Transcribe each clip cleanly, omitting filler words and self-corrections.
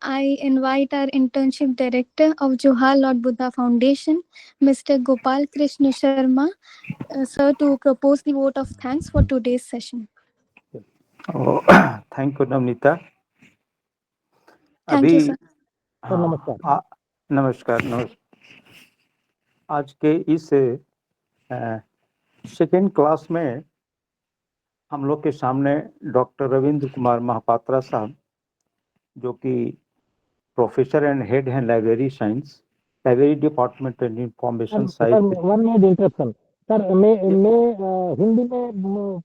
I invite our internship director of Johar Lord Buddha Foundation, Mr. Gopal Krishna Sharma, sir, to propose the vote of thanks for today's session. Oh, thank you Navneeta. Thank अभी you, sir. हाँ नमस्कार। नमस्कार आज के इस second class में हम लोग के सामने डॉक्टर रविंद्र कुमार महापात्रा साहब, जो कि प्रोफेसर एंड हेड हैं library science, library department and information science. One minute interruption sir, मैं हिंदी में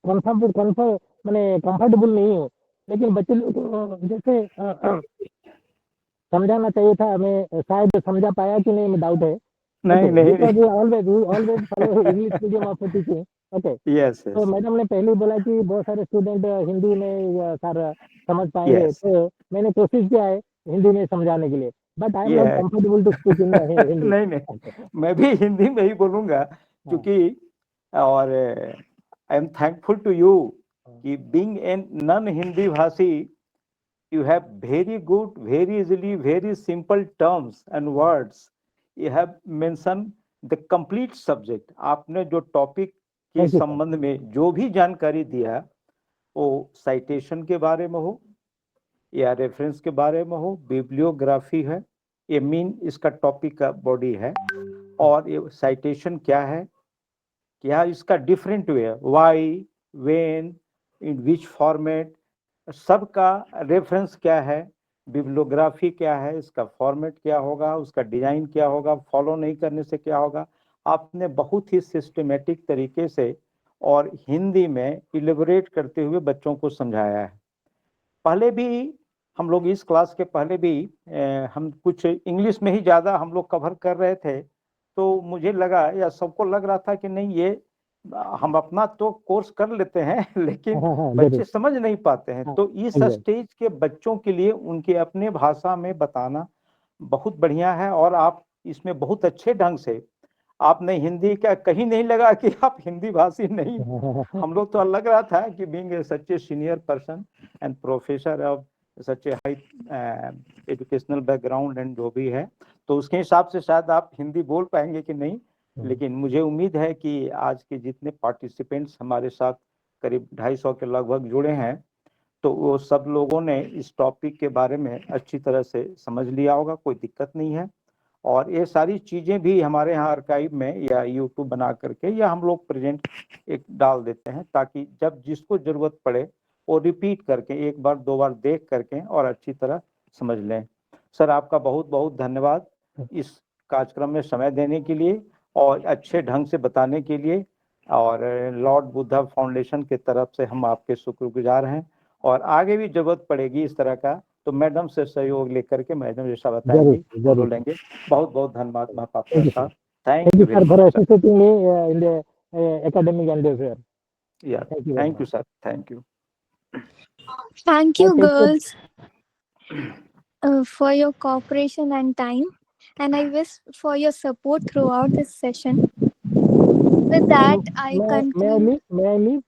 कंफर्ट मैंने कंफर्टेबल नहीं हूँ, लेकिन बच्चे लोग को जैसे समझाना चाहिए था, मैं शायद समझा पाया कि नहीं, मैं डाउट है। नहीं always follow English medium of teaching. Okay, yes तो मैडम ने पहले बोला कि बहुत सारे स्टूडेंट हिंदी में सर समझ पाएंगे, यस तो मैंने कोशिश किया है हिंदी में समझाने के लिए, but I am not comfortable to speak in Hindi. नहीं, मैं भी हिंदी में ही बोलूंगा, क्योंकि और I am thankful to you कि बीइंग एन नॉन हिंदी भाषी, you have very good, very easily, very simple terms and words. You have mentioned the complete subject. आपने जो टॉपिक के Thank you, sir. संबंध में जो भी जानकारी दिया, वो साइटेशन के बारे में हो या रेफरेंस के बारे में हो, बिब्लियोग्राफी है, ये मीन इसका टॉपिक का बॉडी है, और ये साइटेशन क्या है, क्या इसका डिफरेंट वे है, why, when, in which format, सबका रेफरेंस क्या है, बिब्लियोग्राफी क्या है, इसका फॉर्मेट क्या होगा, उसका डिजाइन क्या होगा, फॉलो नहीं करने से क्या होगा, आपने बहुत ही सिस्टमेटिक तरीके से और हिंदी में इलेबोरेट करते हुए बच्चों को समझाया है। पहले भी हम लोग इस क्लास के पहले भी हम कुछ इंग्लिश में ही ज़्यादा हम लोग कवर कर रहे थे, तो मुझे लगा या सबको लग रहा था कि नहीं, ये हम अपना तो कोर्स कर लेते हैं, लेकिन बच्चे समझ नहीं पाते हैं। तो इस स्टेज के बच्चों के लिए उनके अपने भाषा में बताना बहुत बढ़िया है, और आप इसमें बहुत अच्छे ढंग से, आपने हिंदी का कहीं नहीं लगा कि आप हिंदी भाषी नहीं। हम लोग तो लग रहा था कि being such a senior person and professor of such A high educational background and जो भी है, तो उसके हिसाब से शायद आप हिंदी बोल पाएंगे कि नहीं। लेकिन मुझे उम्मीद है कि आज के जितने पार्टिसिपेंट्स हमारे साथ करीब 250 के लगभग जुड़े हैं, तो वो सब लोगों ने इस टॉपिक के बारे में अच्छी तरह से समझ लिया होगा, कोई दिक्कत नहीं है। और ये सारी चीज़ें भी हमारे यहाँ आर्काइव में या यूट्यूब बना करके या हम लोग प्रेजेंट एक डाल देते हैं, ताकि जब जिसको ज़रूरत पड़े वो रिपीट करके एक बार दो बार देख करके और अच्छी तरह समझ लें। सर, आपका बहुत बहुत धन्यवाद इस कार्यक्रम में समय देने के लिए और अच्छे ढंग से बताने के लिए, और लॉर्ड बुद्धा फाउंडेशन के तरफ से हम आपके शुक्रगुजार हैं, और आगे भी जरूरत पड़ेगी इस तरह का तो मैडम से सहयोग लेकर के मैडम जैसा बताएंगी वो लेंगे। बहुत बहुत धन्यवाद महापात्रा साहब। Thank you sir for assisting me in the academic endeavour. Yeah thank you sir, thank you. Thank you, girls, for your cooperation and time, and I wish for your support throughout this session. With that, I conclude. May I leave?